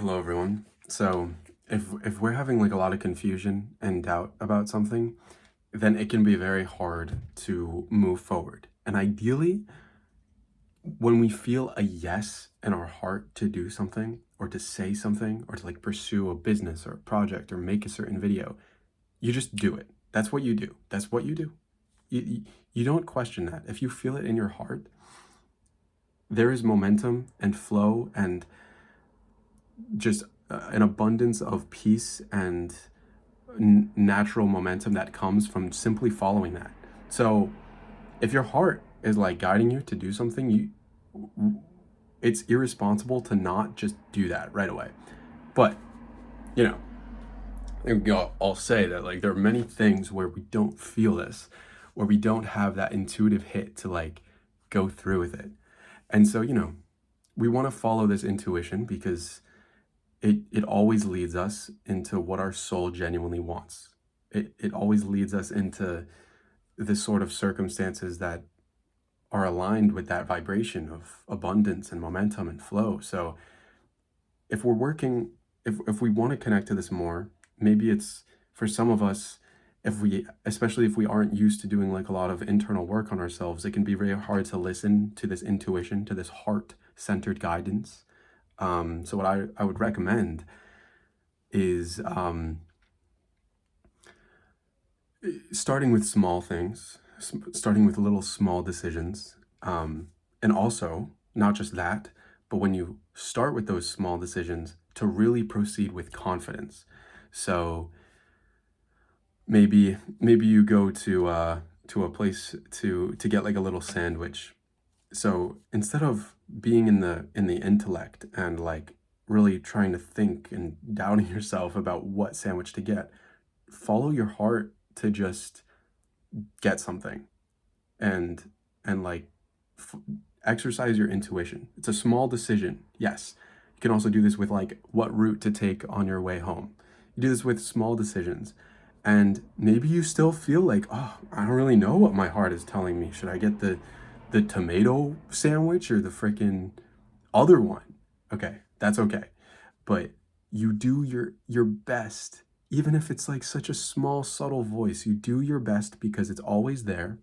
Hello, everyone. So, if we're having like a lot of confusion and doubt about something, then it can be very hard to move forward. And ideally, when we feel a yes in our heart to do something or to say something or to like pursue a business or a project or make a certain video, you just do it. That's what you do. That's what you do. You don't question that. If you feel it in your heart, there is momentum and flow and just an abundance of peace and natural momentum that comes from simply following that. So if your heart is like guiding you to do something, it's irresponsible to not just do that right away. But you know, I'll say that like there are many things where we don't feel this, where we don't have that intuitive hit to like go through with it. And so, we want to follow this intuition because it always leads us into what our soul genuinely wants. It always leads us into the sort of circumstances that are aligned with that vibration of abundance and momentum and flow. So if we're working, if we want to connect to this more, maybe it's for some of us, especially if we aren't used to doing like a lot of internal work on ourselves, it can be very hard to listen to this intuition, to this heart centered guidance. So what I would recommend is starting with small things, starting with little small decisions. And also, not just that, but when you start with those small decisions, to really proceed with confidence. So maybe you go to a place to get like a little sandwich. So instead of being in the intellect and like really trying to think and doubting yourself about what sandwich to get, follow your heart to just get something and like f- exercise your intuition. It's a small decision. Yes. You can also do this with like what route to take on your way home. You do this with small decisions. And maybe you still feel like, oh, I don't really know what my heart is telling me. Should I get the tomato sandwich or the freaking other one? Okay, that's okay. But you do your best, even if it's like such a small subtle voice. You do your best because it's always there.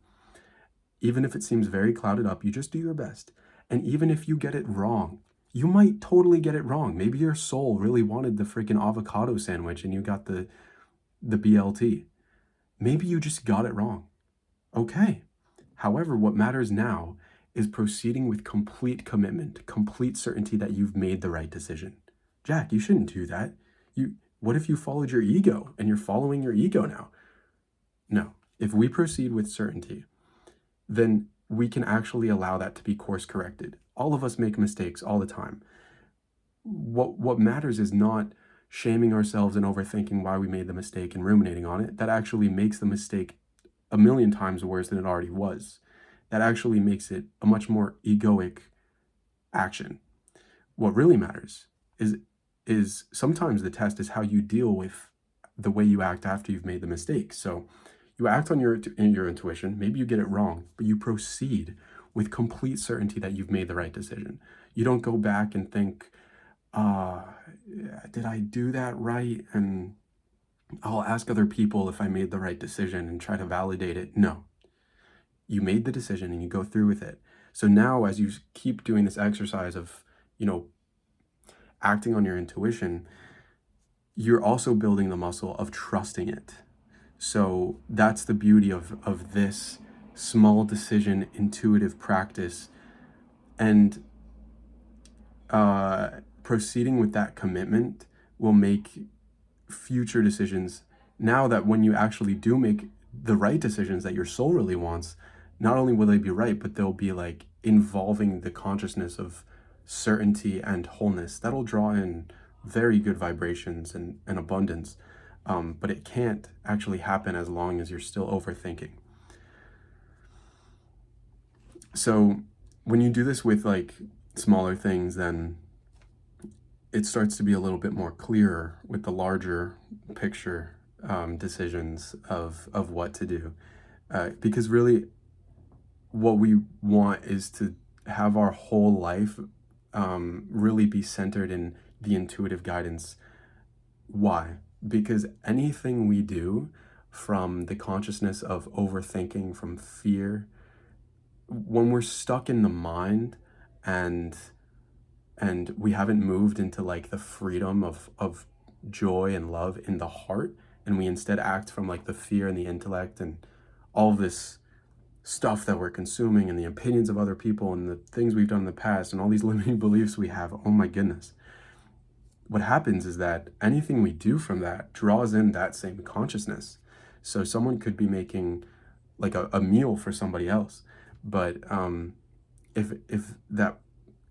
Even if it seems very clouded up, you just do your best. And even if you get it wrong, you might totally get it wrong. Maybe your soul really wanted the freaking avocado sandwich and you got the BLT. Maybe you just got it wrong. Okay. However, what matters now is proceeding with complete commitment, complete certainty that you've made the right decision. Jack, you shouldn't do that. What if you followed your ego and you're following your ego now? No. If we proceed with certainty, then we can actually allow that to be course corrected. All of us make mistakes all the time. What matters is not shaming ourselves and overthinking why we made the mistake and ruminating on it. That actually makes the mistake a million times worse than it already was. That actually makes it a much more egoic action. What really matters is sometimes the test is how you deal with the way you act after you've made the mistake. So you act on your intuition, maybe you get it wrong, but you proceed with complete certainty that you've made the right decision. You don't go back and think, uh, did I do that right? And I'll ask other people if I made the right decision and try to validate it. No, you made the decision and you go through with it. So now, as you keep doing this exercise of, you know, acting on your intuition, you're also building the muscle of trusting it. So that's the beauty of this small decision intuitive practice. And proceeding with that commitment will make future decisions. Now that when you actually do make the right decisions that your soul really wants, not only will they be right, but they'll be like involving the consciousness of certainty and wholeness. That'll draw in very good vibrations and abundance. But it can't actually happen as long as you're still overthinking. So when you do this with like smaller things, then it starts to be a little bit more clearer with the larger picture decisions of what to do. Because really, what we want is to have our whole life really be centered in the intuitive guidance. Why? Because anything we do from the consciousness of overthinking, from fear, when we're stuck in the mind and we haven't moved into like the freedom of joy and love in the heart, and we instead act from like the fear and the intellect and all of this stuff that we're consuming and the opinions of other people and the things we've done in the past and all these limiting beliefs we have, oh my goodness, what happens is that anything we do from that draws in that same consciousness. So someone could be making like a meal for somebody else, but if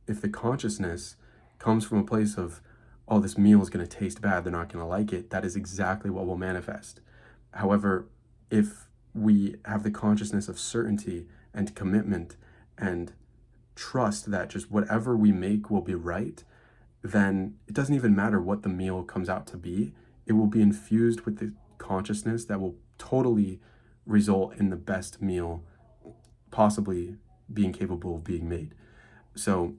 the consciousness comes from a place of, oh, this meal is going to taste bad, they're not going to like it, that is exactly what will manifest. However, if we have the consciousness of certainty and commitment and trust that just whatever we make will be right, then it doesn't even matter what the meal comes out to be. It will be infused with the consciousness that will totally result in the best meal possibly being capable of being made. So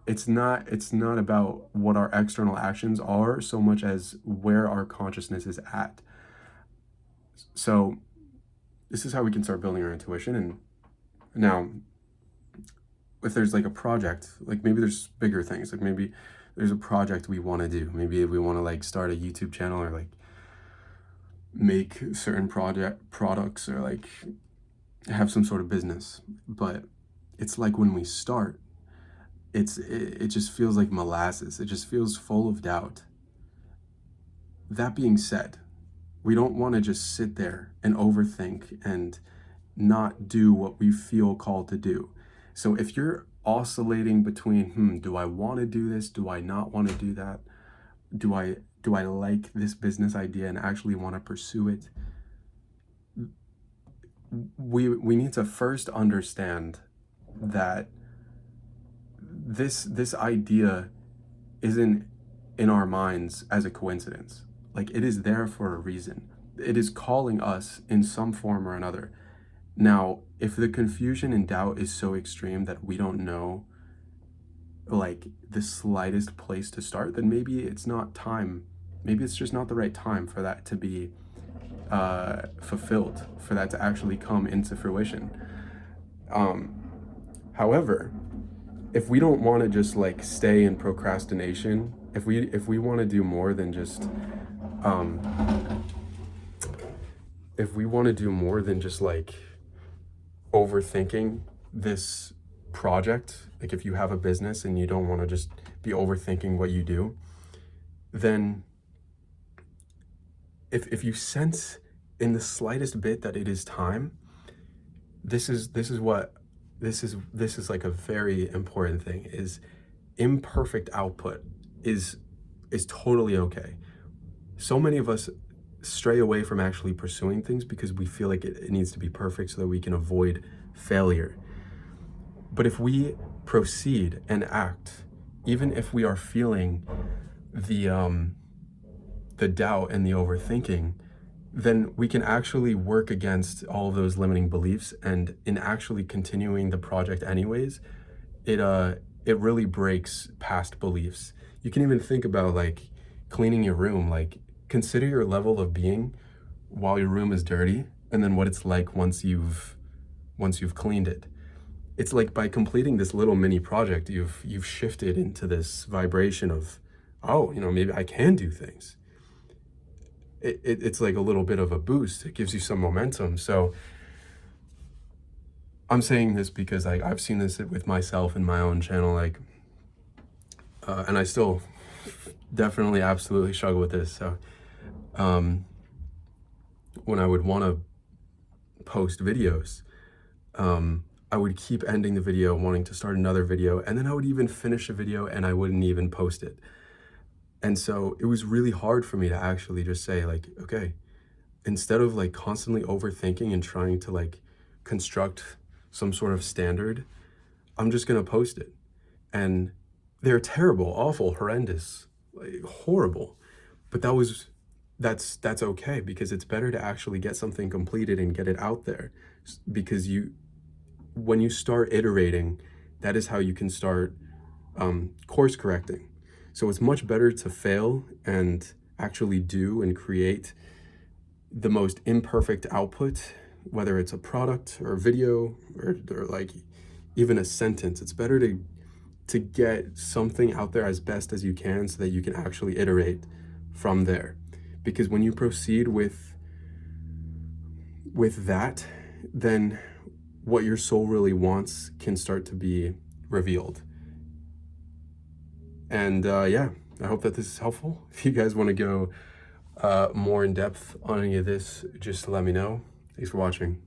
it's not about what our external actions are so much as where our consciousness is at. So this is how we can start building our intuition. And now, if there's like a project, like maybe there's bigger things, like maybe there's a project we want to do. Maybe we want to like start a YouTube channel or like make certain products or like have some sort of business. But it's like when we start, it just feels like molasses. It just feels full of doubt. That being said, we don't want to just sit there and overthink and not do what we feel called to do. So if you're oscillating between, do I want to do this? Do I not want to do that? Do I like this business idea and actually want to pursue it? We need to first understand that this idea isn't in our minds as a coincidence. Like, it is there for a reason. It is calling us in some form or another. Now, if the confusion and doubt is so extreme that we don't know like the slightest place to start, then maybe it's not time. Maybe it's just not the right time for that to be fulfilled, for that to actually come into fruition. However, if we don't want to just like stay in procrastination, if we want to do more than just like overthinking this project, like if you have a business and you don't want to just be overthinking what you do, then if you sense in the slightest bit that it is time, this is like a very important thing, is imperfect output is totally okay. So many of us stray away from actually pursuing things because we feel like it needs to be perfect so that we can avoid failure. But if we proceed and act, even if we are feeling the doubt and the overthinking, then we can actually work against all of those limiting beliefs. And in actually continuing the project anyways, it really breaks past beliefs. You can even think about like cleaning your room. Like, consider your level of being while your room is dirty, and then what it's like once you've cleaned it. It's like by completing this little mini project, you've shifted into this vibration of, oh, maybe I can do things. It's like a little bit of a boost. It gives you some momentum. So I'm saying this because I've seen this with myself in my own channel, and I still definitely absolutely struggle with this. So when I would want to post videos, I would keep ending the video, wanting to start another video, and then I would even finish a video and I wouldn't even post it. And so it was really hard for me to actually just say like, okay, instead of like constantly overthinking and trying to like construct some sort of standard, I'm just gonna post it. And they're terrible, awful, horrendous, like, horrible. But that's okay, because it's better to actually get something completed and get it out there. Because when you start iterating, that is how you can start course correcting. So it's much better to fail and actually do and create the most imperfect output, whether it's a product or a video or like even a sentence. It's better to get something out there as best as you can so that you can actually iterate from there. Because when you proceed with that, then what your soul really wants can start to be revealed. And yeah, I hope that this is helpful. If you guys want to go more in depth on any of this, just let me know. Thanks for watching.